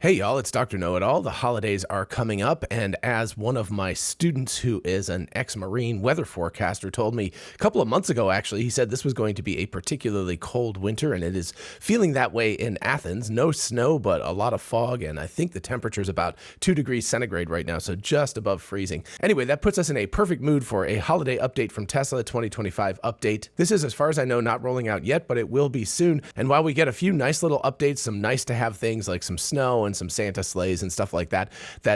Hey y'all, it's Dr. Know-It-All. The holidays are coming up, and as one of my students who is an ex-Marine weather forecaster told me a couple of months ago, actually, he said this was going to be a particularly cold winter, and it is feeling that way in Athens. No snow, but a lot of fog, and I think the temperature is about 2 degrees centigrade right now, so just above freezing. Anyway, that puts us in a perfect mood for a holiday update from Tesla 2025 update. This is, as far as I know, not rolling out yet, but it will be soon, and while we get a few nice little updates, some nice to have things like some snow and some Santa sleighs and stuff like that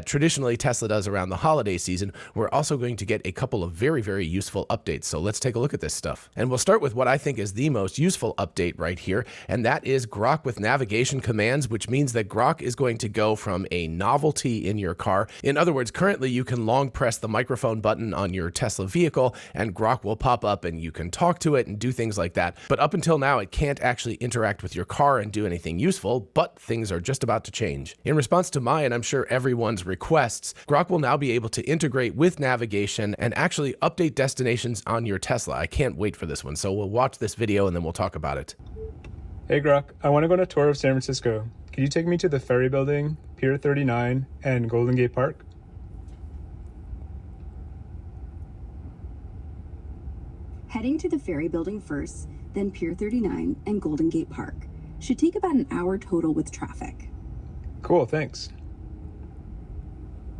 traditionally Tesla does around the holiday season, we're also going to get a couple of very, very useful updates. So let's take a look at this stuff. And we'll start with what I think is the most useful update right here, and that is Grok with navigation commands, which means that Grok is going to go from a novelty in your car. In other words, currently you can long press the microphone button on your Tesla vehicle and Grok will pop up and you can talk to it and do things like that. But up until now, it can't actually interact with your car and do anything useful, but things are just about to change. In response to my, and I'm sure everyone's requests, Grok will now be able to integrate with navigation and actually update destinations on your Tesla. I can't wait for this one, so we'll watch this video and then we'll talk about it. Hey Grok, I want to go on a tour of San Francisco. Can you take me to the Ferry Building, Pier 39, and Golden Gate Park? Heading to the Ferry Building first, then Pier 39 and Golden Gate Park. Should take about an hour total with traffic. Cool, thanks.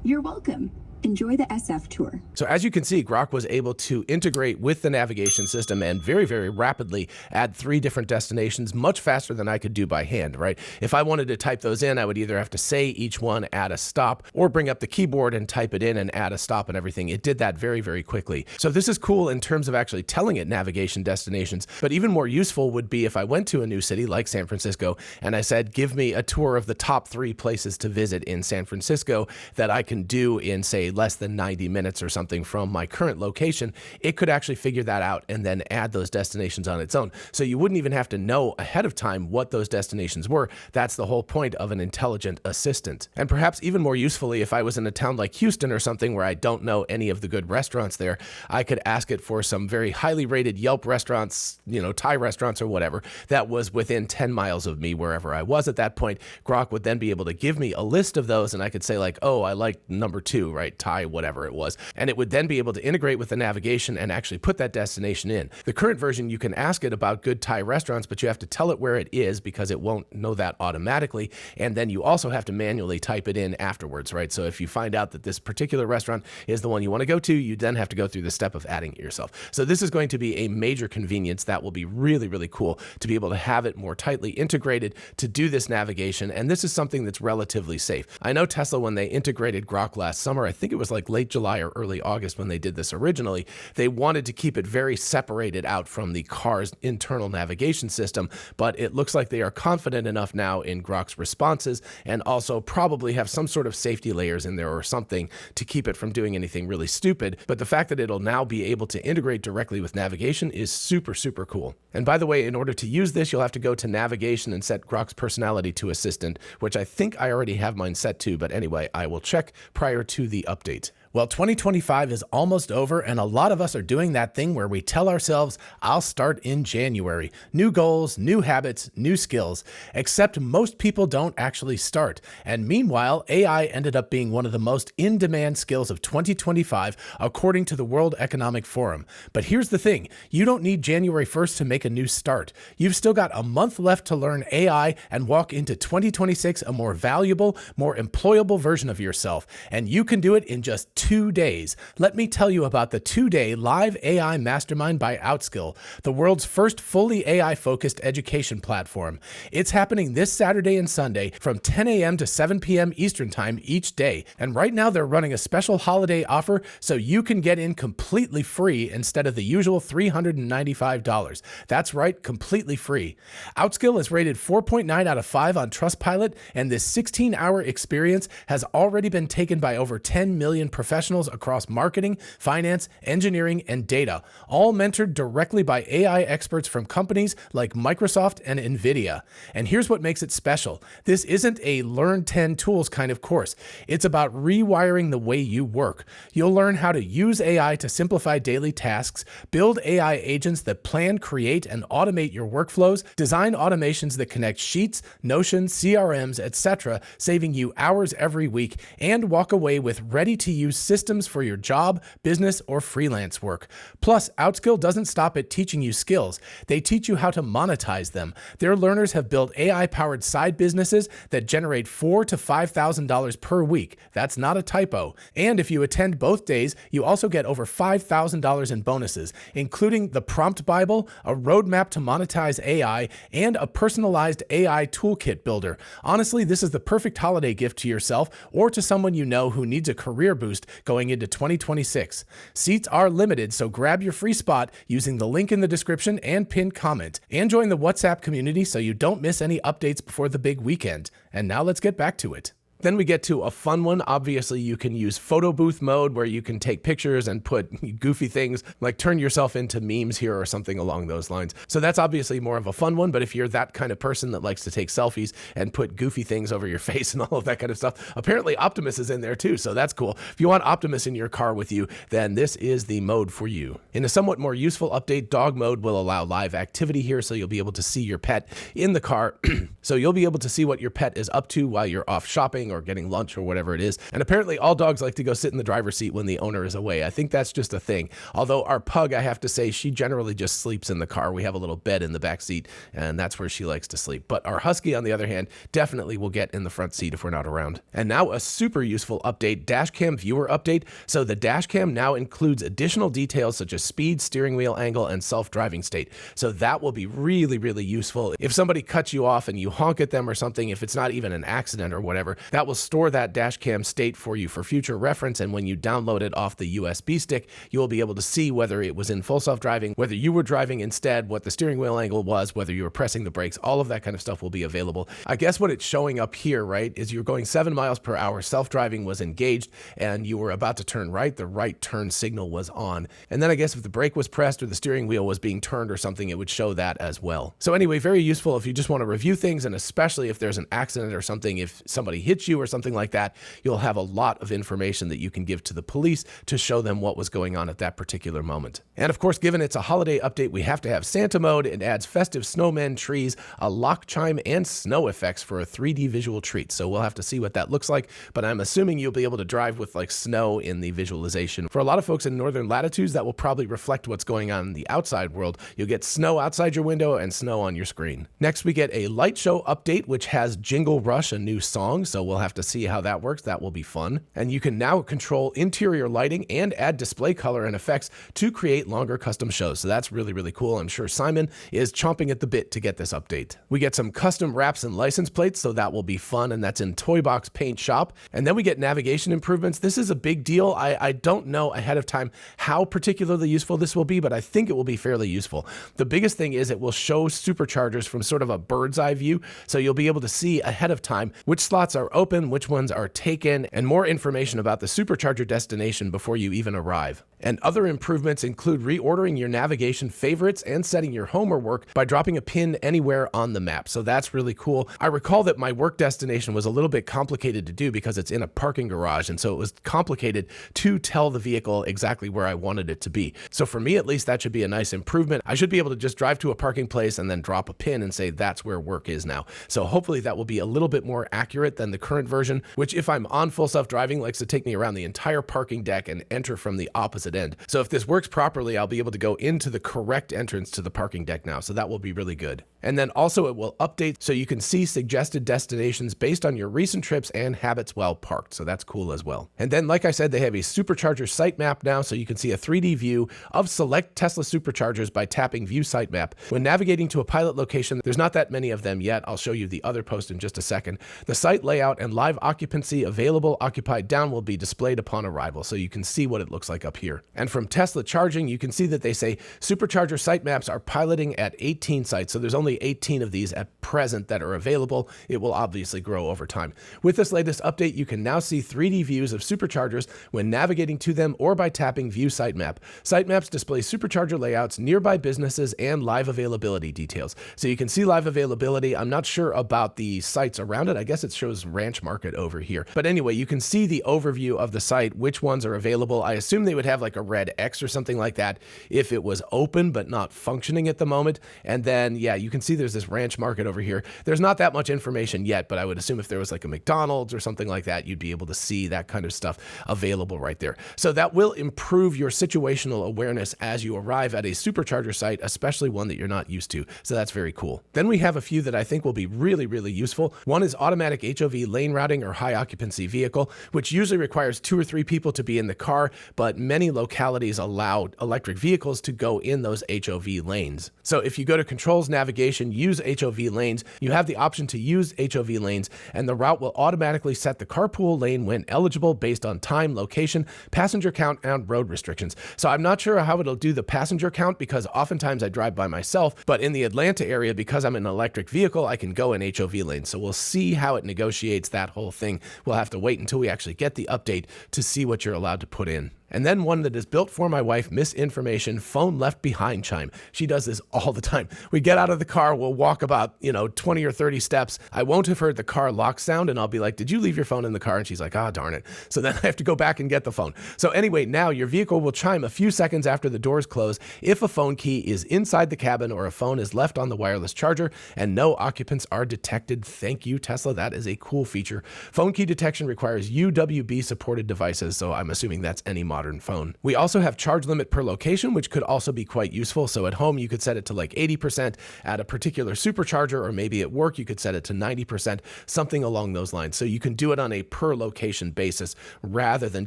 You're welcome. Enjoy the SF tour. So as you can see, Grok was able to integrate with the navigation system and very, very rapidly add 3 different destinations much faster than I could do by hand, right? If I wanted to type those in, I would either have to say each one, add a stop, or bring up the keyboard and type it in and add a stop and everything. It did that very, very quickly. So this is cool in terms of actually telling it navigation destinations, but even more useful would be if I went to a new city like San Francisco and I said, give me a tour of the top 3 places to visit in San Francisco that I can do in, say, less than 90 minutes or something from my current location. It could actually figure that out and then add those destinations on its own. So you wouldn't even have to know ahead of time what those destinations were. That's the whole point of an intelligent assistant. And perhaps even more usefully, if I was in a town like Houston or something where I don't know any of the good restaurants there, I could ask it for some very highly rated Yelp restaurants, Thai restaurants or whatever, that was within 10 miles of me wherever I was at that point. Grok would then be able to give me a list of those and I could say like, oh, I like number 2, right? Thai, whatever it was. And it would then be able to integrate with the navigation and actually put that destination in. The current version, you can ask it about good Thai restaurants, but you have to tell it where it is because it won't know that automatically. And then you also have to manually type it in afterwards, right? So if you find out that this particular restaurant is the one you want to go to, you then have to go through the step of adding it yourself. So this is going to be a major convenience that will be really, really cool to be able to have it more tightly integrated to do this navigation. And this is something that's relatively safe. I know Tesla, when they integrated Grok last summer, I think it was like late July or early August when they did this originally, they wanted to keep it very separated out from the car's internal navigation system, but it looks like they are confident enough now in Grok's responses and also probably have some sort of safety layers in there or something to keep it from doing anything really stupid. But the fact that it'll now be able to integrate directly with navigation is super, super cool. And by the way, in order to use this, you'll have to go to navigation and set Grok's personality to assistant, which I think I already have mine set to, but anyway, I will check prior to the update. Well, 2025 is almost over, and a lot of us are doing that thing where we tell ourselves, I'll start in January. New goals, new habits, new skills. Except most people don't actually start. And meanwhile, AI ended up being one of the most in-demand skills of 2025, according to the World Economic Forum. But here's the thing, you don't need January 1st to make a new start. You've still got a month left to learn AI and walk into 2026 a more valuable, more employable version of yourself. And you can do it in just 2 days. Let me tell you about the 2-day live AI mastermind by Outskill, the world's first fully AI-focused education platform. It's happening this Saturday and Sunday from 10 a.m. to 7 p.m. Eastern Time each day. And right now they're running a special holiday offer so you can get in completely free instead of the usual $395. That's right, completely free. Outskill is rated 4.9 out of 5 on Trustpilot, and this 16-hour experience has already been taken by over 10 million professionals professionals across marketing, finance, engineering, and data, all mentored directly by AI experts from companies like Microsoft and NVIDIA. And here's what makes it special. This isn't a learn 10 tools kind of course. It's about rewiring the way you work. You'll learn how to use AI to simplify daily tasks, build AI agents that plan, create, and automate your workflows, design automations that connect Sheets, Notion, CRMs, etc., saving you hours every week, and walk away with ready-to-use systems for your job, business, or freelance work. Plus, Outskill doesn't stop at teaching you skills. They teach you how to monetize them. Their learners have built AI-powered side businesses that generate $4,000 to $5,000 per week. That's not a typo. And if you attend both days, you also get over $5,000 in bonuses, including the Prompt Bible, a roadmap to monetize AI, and a personalized AI toolkit builder. Honestly, this is the perfect holiday gift to yourself or to someone you know who needs a career boost going into 2026. Seats are limited, so grab your free spot using the link in the description and pinned comment. And join the WhatsApp community so you don't miss any updates before the big weekend. And now let's get back to it. Then we get to a fun one. Obviously, you can use photo booth mode where you can take pictures and put goofy things like turn yourself into memes here or something along those lines. So that's obviously more of a fun one. But if you're that kind of person that likes to take selfies and put goofy things over your face and all of that kind of stuff, apparently Optimus is in there too. So that's cool. If you want Optimus in your car with you, then this is the mode for you. In a somewhat more useful update, dog mode will allow live activity here. So you'll be able to see your pet in the car. So you'll be able to see what your pet is up to while you're off shopping or getting lunch or whatever it is. And apparently all dogs like to go sit in the driver's seat when the owner is away. I think that's just a thing. Although our pug, I have to say, she generally just sleeps in the car. We have a little bed in the back seat and that's where she likes to sleep. But our husky, on the other hand, definitely will get in the front seat if we're not around. And now a super useful update, dashcam viewer update. So the dashcam now includes additional details such as speed, steering wheel angle, and self-driving state. So that will be really, really useful. If somebody cuts you off and you honk at them or something, if it's not even an accident or whatever, that will store that dash cam state for you for future reference. And when you download it off the USB stick, you will be able to see whether it was in full self-driving, whether you were driving instead, what the steering wheel angle was, whether you were pressing the brakes, all of that kind of stuff will be available. I guess what it's showing up here, right, is you're going 7 miles per hour, self-driving was engaged, and you were about to turn right, the right turn signal was on. And then I guess if the brake was pressed or the steering wheel was being turned or something, it would show that as well. So anyway, very useful if you just want to review things, and especially if there's an accident or something, if somebody hits you or something like that, you'll have a lot of information that you can give to the police to show them what was going on at that particular moment. And of course, given it's a holiday update, we have to have Santa mode. It adds festive snowmen, trees, a lock chime, and snow effects for a 3D visual treat. So we'll have to see what that looks like, but I'm assuming you'll be able to drive with like snow in the visualization. For a lot of folks in northern latitudes, that will probably reflect what's going on in the outside world. You'll get snow outside your window and snow on your screen. Next, we get a light show update, which has Jingle Rush, a new song. So we'll have to see how that works. That will be fun. And you can now control interior lighting and add display color and effects to create longer custom shows. So that's really, really cool. I'm sure Simon is chomping at the bit to get this update. We get some custom wraps and license plates, so that will be fun. And that's in Toy Box Paint Shop. And then we get navigation improvements. This is a big deal. I don't know ahead of time how particularly useful this will be, but I think it will be fairly useful. The biggest thing is it will show superchargers from sort of a bird's eye view. So you'll be able to see ahead of time which slots are open, which ones are taken, and more information about the supercharger destination before you even arrive. And other improvements include reordering your navigation favorites and setting your home or work by dropping a pin anywhere on the map. So that's really cool. I recall that my work destination was a little bit complicated to do because it's in a parking garage. And so it was complicated to tell the vehicle exactly where I wanted it to be. So for me, at least, that should be a nice improvement. I should be able to just drive to a parking place and then drop a pin and say that's where work is now. So hopefully that will be a little bit more accurate than the current version, which if I'm on full self-driving likes to take me around the entire parking deck and enter from the opposite end. So if this works properly, I'll be able to go into the correct entrance to the parking deck now. So that will be really good. And then also it will update so you can see suggested destinations based on your recent trips and habits while parked. So that's cool as well. And then, like I said, they have a supercharger site map now, so you can see a 3D view of select Tesla superchargers by tapping View Site Map. When navigating to a pilot location, there's not that many of them yet. I'll show you the other post in just a second. The site layout and live occupancy available, occupied down will be displayed upon arrival. So you can see what it looks like up here. And from Tesla charging, you can see that they say supercharger sitemaps are piloting at 18 sites. So there's only 18 of these at present that are available. It will obviously grow over time. With this latest update, you can now see 3D views of superchargers when navigating to them or by tapping View Sitemap. Sitemaps display supercharger layouts, nearby businesses, and live availability details. So you can see live availability. I'm not sure about the sites around it. I guess it shows Ranch Market over here. But anyway, you can see the overview of the site, which ones are available. I assume they would have like a red X or something like that if it was open but not functioning at the moment. And then, yeah, you can see there's this Ranch Market over here. There's not that much information yet, but I would assume if there was like a McDonald's or something like that, you'd be able to see that kind of stuff available right there. So that will improve your situational awareness as you arrive at a supercharger site, especially one that you're not used to. So that's very cool. Then we have a few that I think will be really, really useful. One is automatic HOV lane routing or high occupancy vehicle, which usually requires 2 or 3 people to be in the car, but many localities allow electric vehicles to go in those HOV lanes. So if you go to controls, navigation, use HOV lanes, you have the option to use HOV lanes, and the route will automatically set the carpool lane when eligible based on time, location, passenger count, and road restrictions. So I'm not sure how it'll do the passenger count because oftentimes I drive by myself, but in the Atlanta area, because I'm an electric vehicle, I can go in HOV lanes. So we'll see how it negotiates that whole thing. We'll have to wait until we actually get the update to see what you're allowed to put in. And then one that is built for my wife, misinformation, phone left behind chime. She does this all the time. We get out of the car, we'll walk about, 20 or 30 steps. I won't have heard the car lock sound and I'll be like, did you leave your phone in the car? And she's like, darn it. So then I have to go back and get the phone. So anyway, now your vehicle will chime a few seconds after the doors close if a phone key is inside the cabin or a phone is left on the wireless charger and no occupants are detected. Thank you, Tesla. That is a cool feature. Phone key detection requires UWB supported devices. So I'm assuming that's any modern phone. We also have charge limit per location, which could also be quite useful. So at home, you could set it to like 80%. At a particular supercharger, or maybe at work, you could set it to 90%, something along those lines. So you can do it on a per location basis rather than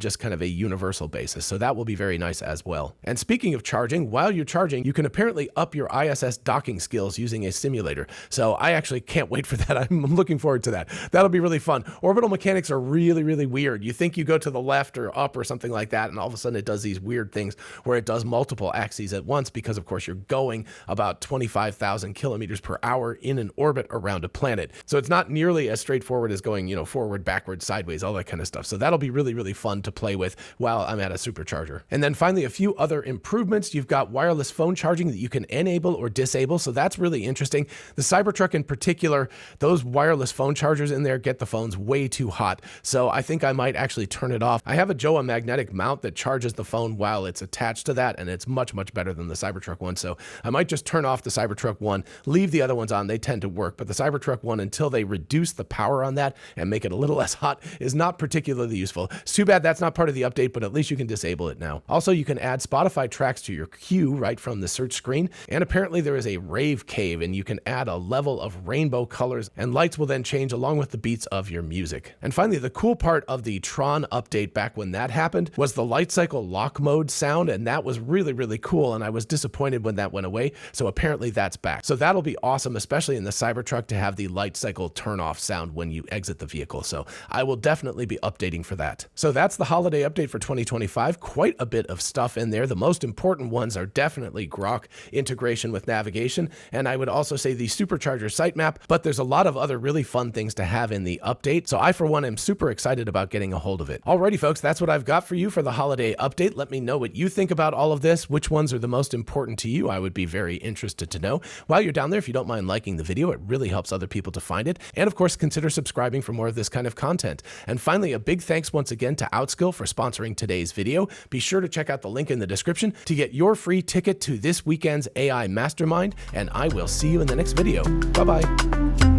just kind of a universal basis. So that will be very nice as well. And speaking of charging, while you're charging, you can apparently up your ISS docking skills using a simulator. So I actually can't wait for that. I'm looking forward to that. That'll be really fun. Orbital mechanics are really, really weird. You think you go to the left or up or something like that, and all of a sudden it does these weird things where it does multiple axes at once because, of course, you're going about 25,000 kilometers per hour in an orbit around a planet. So it's not nearly as straightforward as going, forward, backwards, sideways, all that kind of stuff. So that'll be really, really fun to play with while I'm at a supercharger. And then finally, a few other improvements. You've got wireless phone charging that you can enable or disable. So that's really interesting. The Cybertruck in particular, those wireless phone chargers in there get the phones way too hot. So I think I might actually turn it off. I have a Joa magnetic mount that charges the phone while it's attached to that, and it's much, much better than the Cybertruck one. So I might just turn off the Cybertruck one, leave the other ones on. They tend to work, but the Cybertruck one, until they reduce the power on that and make it a little less hot, is not particularly useful. It's too bad that's not part of the update, but at least you can disable it now. Also, you can add Spotify tracks to your queue right from the search screen, and apparently there is a rave cave, and you can add a level of rainbow colors, and lights will then change along with the beats of your music. And finally, the cool part of the Tron update back when that happened was the light cycle lock mode sound, and that was really, really cool, and I was disappointed when that went away. So apparently that's back. So that'll be awesome, especially in the Cybertruck, to have the light cycle turn off sound when you exit the vehicle. So I will definitely be updating for that. So that's the holiday update for 2025. Quite a bit of stuff in there. The most important ones are definitely Grok integration with navigation, and I would also say the supercharger sitemap, but there's a lot of other really fun things to have in the update. So I, for one, am super excited about getting a hold of it. Alrighty, folks, that's what I've got for you for the holiday update. Let me know what you think about all of this. Which ones are the most important to you? I would be very interested to know. While you're down there, if you don't mind liking the video, it really helps other people to find it. And of course, consider subscribing for more of this kind of content. And finally, a big thanks once again to Outskill for sponsoring today's video. Be sure to check out the link in the description to get your free ticket to this weekend's AI Mastermind, and I will see you in the next video. Bye-bye.